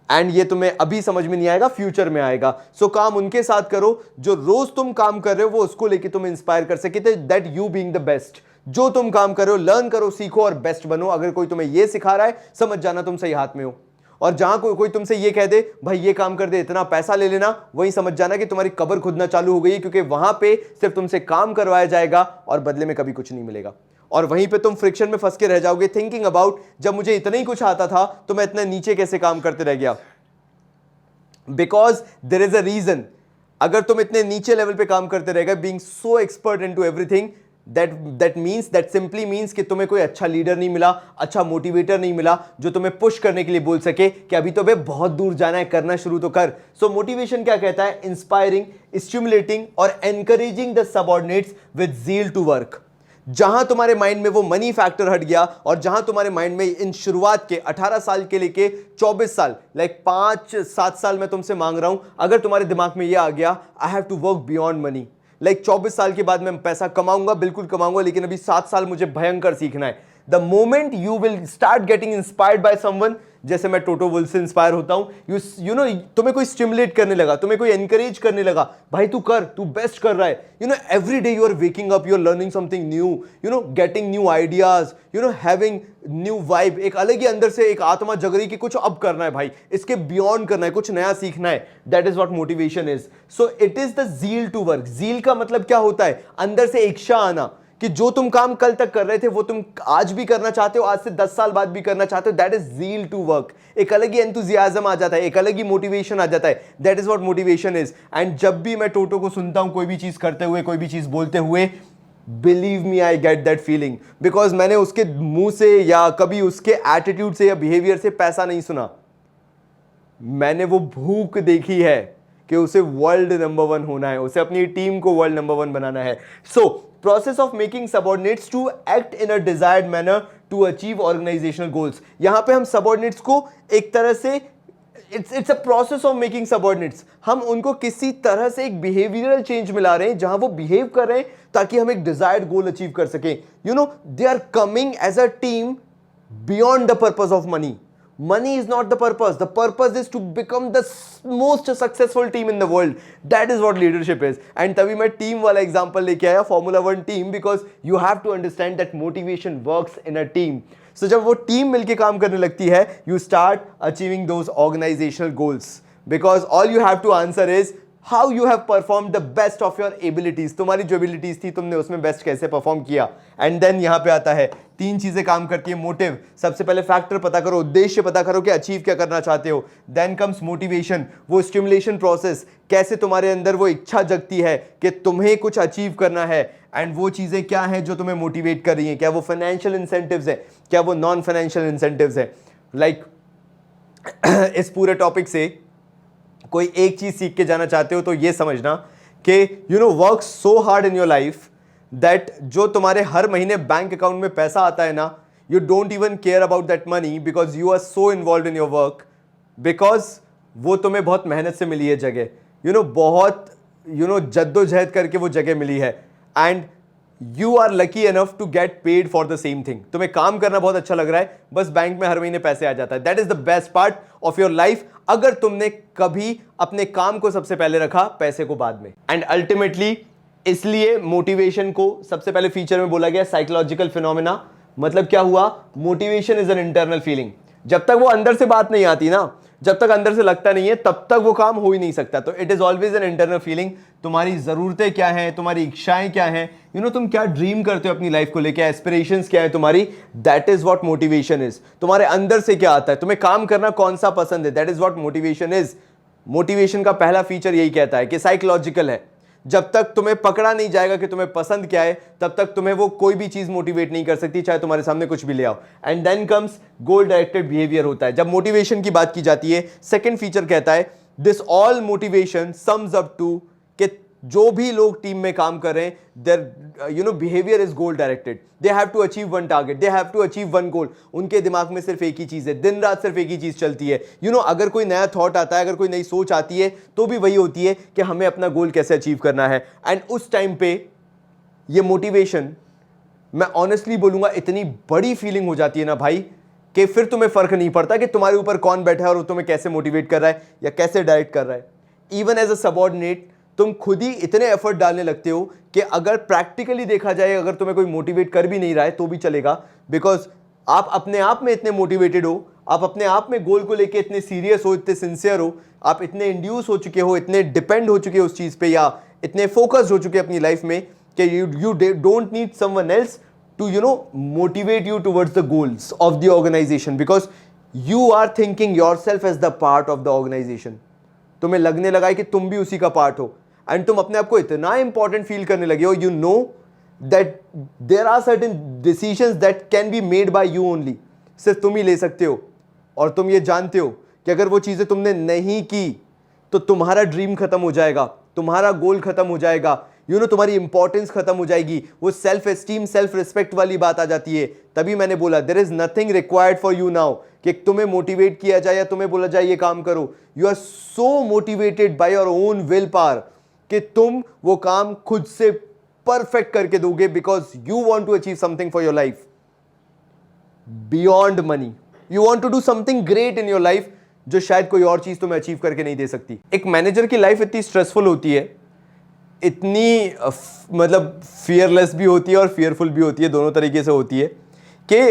And ये तुम्हें अभी समझ में नहीं आएगा, फ्यूचर में आएगा। सो काम उनके साथ करो जो रोज तुम काम कर रहे हो, वो उसको लेके तुम इंस्पायर कर सके, that you being the best. जो तुम काम करो, लर्न करो, सीखो और बेस्ट बनो। अगर कोई तुम्हें ये सिखा रहा है, समझ जाना तुम सही हाथ में हो। और जहां कोई तुमसे ये कह दे भाई ये काम कर दे, इतना पैसा ले लेना, वही समझ जाना कि तुम्हारी कब्र खुदना चालू हो गई, क्योंकि वहां पे सिर्फ तुमसे काम करवाया जाएगा और बदले में कभी कुछ नहीं मिलेगा। और वहीं पे तुम फ्रिक्शन में फंस के रह जाओगे, थिंकिंग अबाउट जब मुझे इतना ही कुछ आता था तो मैं इतना नीचे कैसे काम करते रह गया। Because there is a reason. अगर तुम इतने नीचे लेवल पे काम करते रहेगा, being so expert into everything, that simply means कि तुम्हें कोई अच्छा लीडर नहीं मिला, अच्छा मोटिवेटर नहीं मिला जो तुम्हें पुश करने के लिए बोल सके कि अभी तो बे बहुत दूर जाना है, करना शुरू तो कर। सो मोटिवेशन क्या कहता है? इंस्पायरिंग, स्टिमुलेटिंग और encouraging the subordinates with zeal to work. जहां तुम्हारे माइंड में वो मनी फैक्टर हट गया और जहां तुम्हारे माइंड में इन शुरुआत के 18 साल के लेके 24 साल, लाइक 5-7 साल मैं तुमसे मांग रहा हूं, अगर तुम्हारे दिमाग में ये आ गया I have to work beyond money, like 24 साल के बाद मैं पैसा कमाऊंगा, बिल्कुल कमाऊंगा, लेकिन अभी 7 साल मुझे भयंकर सीखना है। The moment you will start getting inspired by someone, जैसे मैं टोटो वुल्फ से इंस्पायर होता हूं, यू नो तुम्हें कोई स्टिमुलेट करने लगा, तुम्हें कोई एनकरेज करने लगा, भाई तू कर, तू बेस्ट कर रहा है, you know every day you are waking up, you are learning something new, you know getting new ideas, you know having new vibe, एक अलग ही अंदर से एक आत्मा जग रही कि कुछ अब करना है भाई, इसके बियॉन्ड करना है, कुछ नया सीखना है। That is what motivation is. So it is the zeal to work. Zeal का मतलब क्या होता है? अंदर से इच्छा आना कि जो तुम काम कल तक कर रहे थे वो तुम आज भी करना चाहते हो, आज से 10 साल बाद भी करना चाहते हो। That is zeal to work. एक अलग ही एंथुसियाज्म आ जाता है, एक अलग ही मोटिवेशन आ जाता है। That is what motivation is. And जब भी मैं टोटो को सुनता हूं कोई भी चीज करते हुए, कोई भी चीज बोलते हुए, believe me I get that feeling, because मैंने उसके मुंह से या कभी उसके एटीट्यूड से या बिहेवियर से पैसा नहीं सुना, मैंने वो भूख देखी है कि उसे वर्ल्ड नंबर 1 होना है, उसे अपनी टीम को वर्ल्ड नंबर 1 बनाना है। So process of making subordinates to act in a desired manner to achieve organisational goals. यहां पे हम सबऑर्डिनेट्स को एक तरह से it's a process of making subordinates, हम उनको किसी तरह से एक बिहेवियरल चेंज मिला रहे हैं जहां वो बिहेव कर रहे हैं ताकि हम एक डिजायर्ड गोल अचीव कर सकें। You know they are coming as a team beyond the purpose of money. Money is not the purpose. The purpose is to become the most successful team in the world. That is what leadership is. And तभी मैं team वाला example लेके आया, Formula 1 team, because you have to understand that motivation works in a team. So जब वो team मिलके काम करने लगती है, you start achieving those organizational goals. Because all you have to answer is how you have perform the best of your abilities. तुम्हारी जो abilities थी तुमने उसमें बेस्ट कैसे परफॉर्म किया। एंड देन यहां पे आता है 3 चीजें काम करती है। मोटिव, सबसे पहले फैक्टर पता करो, उद्देश्य पता करो कि अचीव क्या करना चाहते हो। देन कम्स मोटिवेशन, वो स्टिमुलेशन प्रोसेस, कैसे तुम्हारे अंदर वो इच्छा जगती है कि तुम्हें कुछ अचीव करना है। एंड वो चीजें क्या हैं जो तुम्हें मोटिवेट कर रही हैं, क्या वो फाइनेंशियल इंसेंटिव्स है, क्या वो नॉन फाइनेंशियल इंसेंटिव्स है। लाइक इस पूरे टॉपिक से कोई एक चीज सीख के जाना चाहते हो तो ये समझना कि you know work so hard in your life that जो तुम्हारे हर महीने बैंक अकाउंट में पैसा आता है ना, you don't even care about that money because you are so involve in your work, because वो तुम्हें बहुत मेहनत से मिली है जगह, यू नो बहुत जद्दोजहद करके वो जगह मिली है। And you are lucky enough to get paid for the same thing. तुम्हें काम करना बहुत अच्छा लग रहा है, बस बैंक में हर महीने पैसे आ जाता है। That is the best part of your life, अगर तुमने कभी अपने काम को सबसे पहले रखा, पैसे को बाद में। एंड अल्टीमेटली इसलिए मोटिवेशन को सबसे पहले फीचर में बोला गया साइकोलॉजिकल फिनोमेना। मतलब क्या हुआ? Motivation is an internal feeling. जब तक वो अंदर से बात नहीं आती ना, जब तक अंदर से लगता नहीं है, तब तक वो काम हो ही नहीं सकता। तो it is always an internal feeling. तुम्हारी जरूरतें क्या हैं, तुम्हारी इच्छाएं क्या हैं, यू नो तुम क्या ड्रीम करते हो अपनी लाइफ को लेके, एस्पिरेशंस क्या है तुम्हारी, that is what motivation is. तुम्हारे अंदर से क्या आता है, तुम्हें काम करना कौन सा पसंद है, that is what motivation is. Motivation का पहला फीचर यही कहता है कि साइकोलॉजिकल है। जब तक तुम्हें पकड़ा नहीं जाएगा कि तुम्हें पसंद क्या है, तब तक तुम्हें वो कोई भी चीज मोटिवेट नहीं कर सकती, चाहे तुम्हारे सामने कुछ भी ले आओ। And then comes goal directed behaviour होता है जब मोटिवेशन की बात की जाती है। सेकंड फीचर कहता है this all motivation sums up to कि जो भी लोग टीम में काम कर रहे हैं, there you know behaviour is goal directed. They have to achieve one target, they have to achieve one goal. उनके दिमाग में सिर्फ एक ही चीज है, दिन रात सिर्फ एक ही चीज चलती है। यू नो अगर कोई नया थॉट आता है, अगर कोई नई सोच आती है, तो भी वही होती है कि हमें अपना गोल कैसे अचीव करना है। एंड उस टाइम पे ये मोटिवेशन, मैं ऑनेस्टली बोलूंगा, इतनी बड़ी फीलिंग हो जाती है ना भाई कि फिर तुम्हें फर्क नहीं पड़ता कि तुम्हारे ऊपर कौन बैठा है और वो तुम्हें कैसे मोटिवेट कर रहा है या कैसे डायरेक्ट कर रहा है। इवन एज अ सबऑर्डिनेट तुम खुद ही इतने एफर्ट डालने लगते हो कि अगर प्रैक्टिकली देखा जाए, अगर तुम्हें कोई मोटिवेट कर भी नहीं रहा है तो भी चलेगा, बिकॉज आप अपने आप में इतने मोटिवेटेड हो, आप अपने आप में गोल को लेके इतने सीरियस हो, इतने सिंसियर हो, आप इतने इंड्यूस हो चुके हो, इतने डिपेंड हो चुके हो उस चीज पे, या इतने फोकस्ड हो चुके अपनी लाइफ में कि you don't need someone else to you know motivate you towards the goals of the organisation, because you are thinking yourself as the part of the organisation. तुम्हें लगने लगा है कि तुम भी उसी का पार्ट हो। एंड तुम अपने आप को इतना इंपॉर्टेंट फील करने लगे हो, you know that there are certain decisions that can be made by you only, सिर्फ तुम ही ले सकते हो। और तुम ये जानते हो कि अगर वो चीजें तुमने नहीं की तो तुम्हारा ड्रीम खत्म हो जाएगा, तुम्हारा गोल खत्म हो जाएगा, यू नो तुम्हारी इंपॉर्टेंस खत्म हो जाएगी, वो सेल्फ एस्टीम सेल्फ रिस्पेक्ट वाली बात आ जाती है। तभी मैंने बोला there is nothing required for you now कि तुम्हें मोटिवेट किया जाए या तुम्हें बोला जाए ये काम करो। You are so motivated by your own will power कि तुम वो काम खुद से परफेक्ट करके दोगे, because you want to achieve something for your life beyond money. You want to do something great in your life जो शायद कोई और चीज तुम्हें अचीव करके नहीं दे सकती। एक मैनेजर की लाइफ इतनी स्ट्रेसफुल होती है, इतनी मतलब फियरलेस भी होती है और फियरफुल भी होती है, दोनों तरीके से होती है कि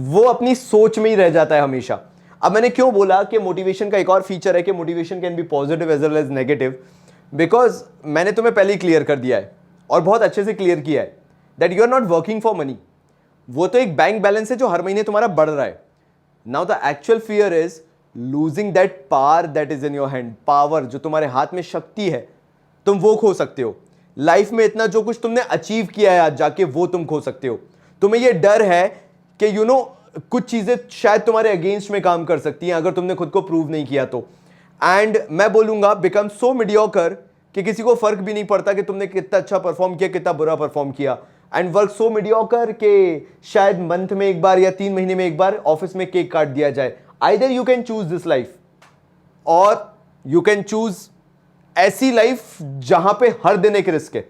वो अपनी सोच में ही रह जाता है हमेशा। अब मैंने क्यों बोला कि मोटिवेशन का एक और फीचर है कि motivation can be positive as well as negative, because मैंने तुम्हें पहले ही क्लियर कर दिया है और बहुत अच्छे से क्लियर किया है that you are not working for money. वो तो एक बैंक बैलेंस है जो हर महीने तुम्हारा बढ़ रहा है। Now the actual fear is losing that power that is in your hand. Power जो तुम्हारे हाथ में शक्ति है, तुम वो खो सकते हो। लाइफ में इतना जो कुछ तुमने अचीव किया है आज जाके, वो तुम खो सकते हो। तुम्हें ये डर है कि यू नो कुछ चीजें शायद तुम्हारे अगेंस्ट में काम कर सकती हैं अगर तुमने खुद को प्रूव नहीं किया तो। एंड मैं बोलूंगा बिकम सो मीडियोकर कि किसी को फर्क भी नहीं पड़ता कि तुमने कितना अच्छा परफॉर्म किया, कितना बुरा परफॉर्म किया। एंड वर्क सो मीडियोकर कि शायद मंथ में एक बार या 3 महीने में एक बार ऑफिस में केक काट दिया जाए। Either you can choose this life और यू कैन चूज ऐसी लाइफ जहां पे हर दिन एक रिस्क है।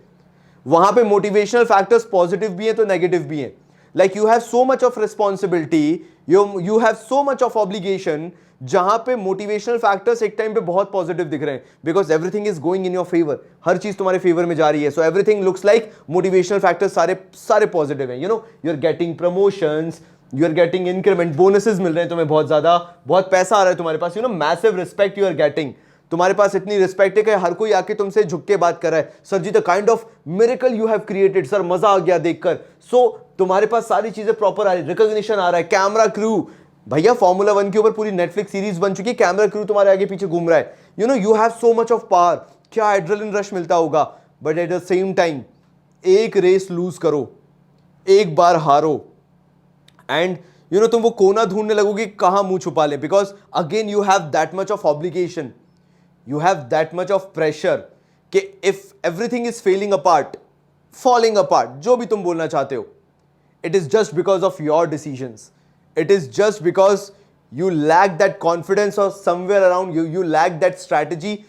वहां पे मोटिवेशनल फैक्टर्स पॉजिटिव भी हैं तो नेगेटिव भी हैं। Like you have so much of responsibility, you have so much of obligation, जहां पे मोटिवेशनल फैक्टर्स एक टाइम पे बहुत पॉजिटिव दिख रहे हैं because everything is going in your favour. हर चीज तुम्हारे फेवर में जा रही है, so everything looks like motivational factors सारे पॉजिटिव हैं। You know you are getting promotions, you are getting increment, bonuses मिल रहे हैं तुम्हें बहुत ज्यादा, बहुत पैसा आ रहा है तुम्हारे पास, you know massive respect you are getting. तुम्हारे पास इतनी रिस्पेक्ट है कि हर कोई आके तुमसे झुक के बात कर रहा है, sir ji the kind of miracle you have created, sir मजा आ गया देखकर। सो तुम्हारे पास सारी चीजें प्रॉपर आ रही, रिकॉग्निशन आ रहा है, कैमरा क्रू, भैया फॉर्मूला 1 के ऊपर पूरी नेटफ्लिक्स सीरीज बन चुकी है, कैमरा क्रू तुम्हारे आगे पीछे घूम रहा है। You know you have so much of power, क्या एड्रेनलिन रश मिलता होगा। But at the same time एक रेस लूज करो, एक बार हारो एंड यू नो तुम वो कोना ढूंढने लगोगे कहां मुंह छुपा ले, because again you have that much of obligation, you have that much of pressure कि if everything is falling apart, जो भी तुम बोलना चाहते हो, it is just because of your decisions, it is just because you lack that confidence or somewhere around you lack that strategy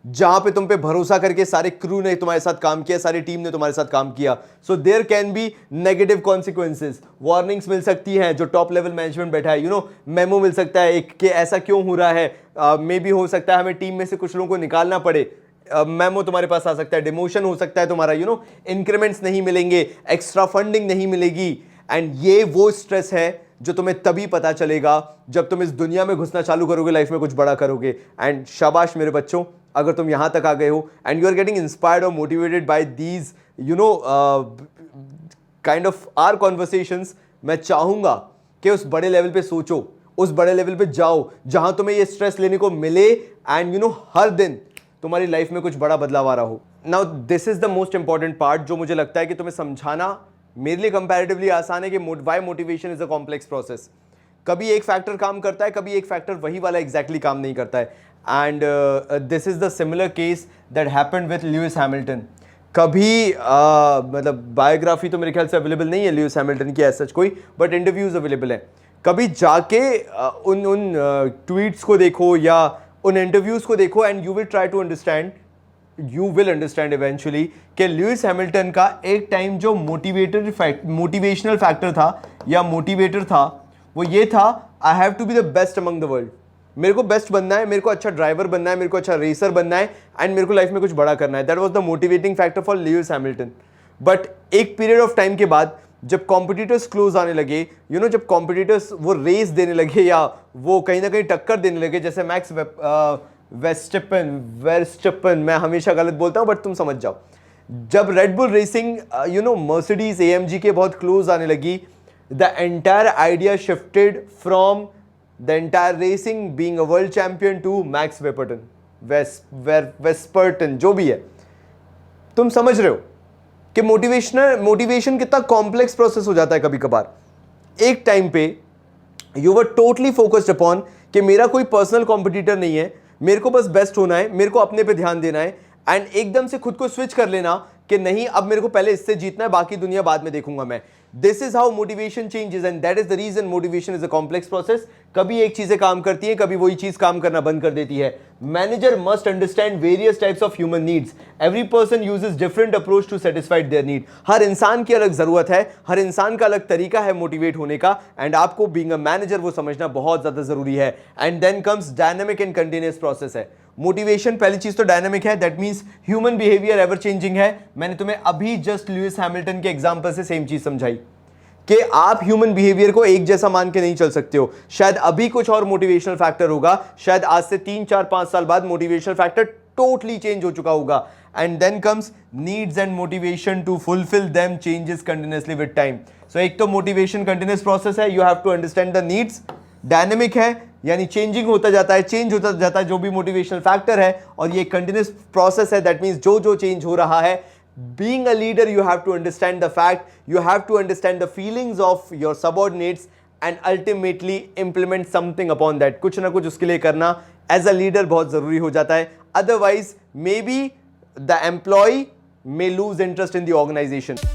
जहां पे तुम पे भरोसा करके सारे क्रू ने तुम्हारे साथ काम किया, सारी टीम ने तुम्हारे साथ काम किया। So there can be negative consequences, warnings मिल सकती हैं जो टॉप लेवल मैनेजमेंट बैठा है, यू नो मेमो मिल सकता है एक कि ऐसा क्यों हो रहा है, मे बी हो सकता है हमें टीम में से कुछ लोगों को निकालना पड़े, मेमो तुम्हारे पास आ सकता है, डिमोशन हो सकता है तुम्हारा, यू नो इंक्रीमेंट्स नहीं मिलेंगे, एक्स्ट्रा फंडिंग नहीं मिलेगी। एंड ये वो स्ट्रेस है जो तुम्हें तभी पता चलेगा जब तुम इस दुनिया में घुसना चालू करोगे, लाइफ में कुछ बड़ा करोगे। एंड शाबाश मेरे बच्चों, अगर तुम यहां तक आ गए हो and you are getting inspired और motivated by these you know kind of are conversations, मैं चाहूंगा कि उस बड़े लेवल पे सोचो, उस बड़े लेवल पे जाओ जहां तुम्हें ये स्ट्रेस लेने को मिले एंड यू नो हर दिन तुम्हारी लाइफ में कुछ बड़ा बदलाव आ रहा हो। Now this is the most important part जो मुझे लगता है कि तुम्हें समझाना मेरे लिए कंपैरेटिवली आसान है कि why motivation is a complex process. कभी एक फैक्टर काम करता है, कभी एक फैक्टर वही वाला एग्जैक्टली काम नहीं करता है। And this is the similar case that happened with Lewis Hamilton. कभी मतलब बायोग्राफी तो मेरे ख्याल से अवेलेबल नहीं है ल्यूइस हैमिल्टन की एज सच कोई, बट इंटरव्यूज अवेलेबल हैं। कभी जाके उन ट्वीट्स को देखो या उन इंटरव्यूज को देखो and you will try to understand, you will understand eventually कि ल्यूइस हैमिल्टन का एक टाइम जो मोटिवेशनल फैक्टर था या मोटिवेटर था वो ये था, I have to be the best among the world. मेरे को बेस्ट बनना है, मेरे को अच्छा ड्राइवर बनना है, मेरे को अच्छा रेसर बनना है एंड मेरे को लाइफ में कुछ बड़ा करना है। That was the motivating factor for Lewis Hamilton. But एक पीरियड ऑफ टाइम के बाद जब कॉम्पिटिटर्स क्लोज आने लगे, यू नो जब कॉम्पिटिटर्स वो रेस देने लगे या वो कहीं ना कहीं टक्कर देने लगे, जैसे मैक्स वेस्टप्पन, मैं हमेशा गलत बोलता हूं बट तुम समझ जाओ, जब Red Bull racing you know Mercedes AMG के बहुत क्लोज आने लगी, the entire idea shifted from the entire racing being a world champion to Max वेस्पर्टन, जो भी है। तुम समझ रहे हो कि मोटिवेशन कितना कॉम्प्लेक्स प्रोसेस हो जाता है कभी कभार। एक टाइम पे you were totally focused upon कि मेरा कोई पर्सनल कॉम्पिटिटर नहीं है, मेरे को बस बेस्ट होना है, मेरे को अपने पे ध्यान देना है, एंड एकदम से खुद को स्विच कर लेना कि नहीं अब मेरे को पहले इससे जीतना है, बाकी दुनिया बाद में देखूंगा मैं। This is how motivation changes and that is the reason motivation is a complex process. कभी एक चीजें काम करती है, कभी वही चीज काम करना बंद कर देती है। Manager must understand various types of human needs. Every person uses different approach to satisfied their need. हर इंसान की अलग जरूरत है, हर इंसान का अलग तरीका है मोटिवेट होने का, एंड आपको बीइंग अ मैनेजर वो समझना बहुत ज्यादा जरूरी है। And then comes dynamic and continuous process है। मोटिवेशन पहली चीज तो डायनामिक है, that means human behaviour ever changing है। मैंने तुम्हें अभी जस्ट लुइस हैमिल्टन के एग्जांपल से सेम चीज समझाई कि आप ह्यूमन बिहेवियर को एक जैसा मान के नहीं चल सकते हो। शायद अभी कुछ और मोटिवेशनल फैक्टर होगा, शायद आज से 3 4 5 साल बाद मोटिवेशनल फैक्टर टोटली चेंज हो चुका होगा। And then comes needs and motivation to fulfil them changes continuously with time. So एक तो मोटिवेशन कंटिन्यूअस प्रोसेस है, you have to understand the needs. Dynamic है यानी चेंजिंग होता जाता है, चेंज होता जाता है जो भी मोटिवेशनल फैक्टर है, और ये कंटिन्यूअस प्रोसेस है, दैट मींस जो जो चेंज हो रहा है। Being a leader, you have to understand the fact, you have to understand the feelings of your subordinates and ultimately implement something upon that. कुछ ना कुछ उसके लिए करना as a leader बहुत जरूरी हो जाता है, otherwise maybe the employee may lose interest in the organization.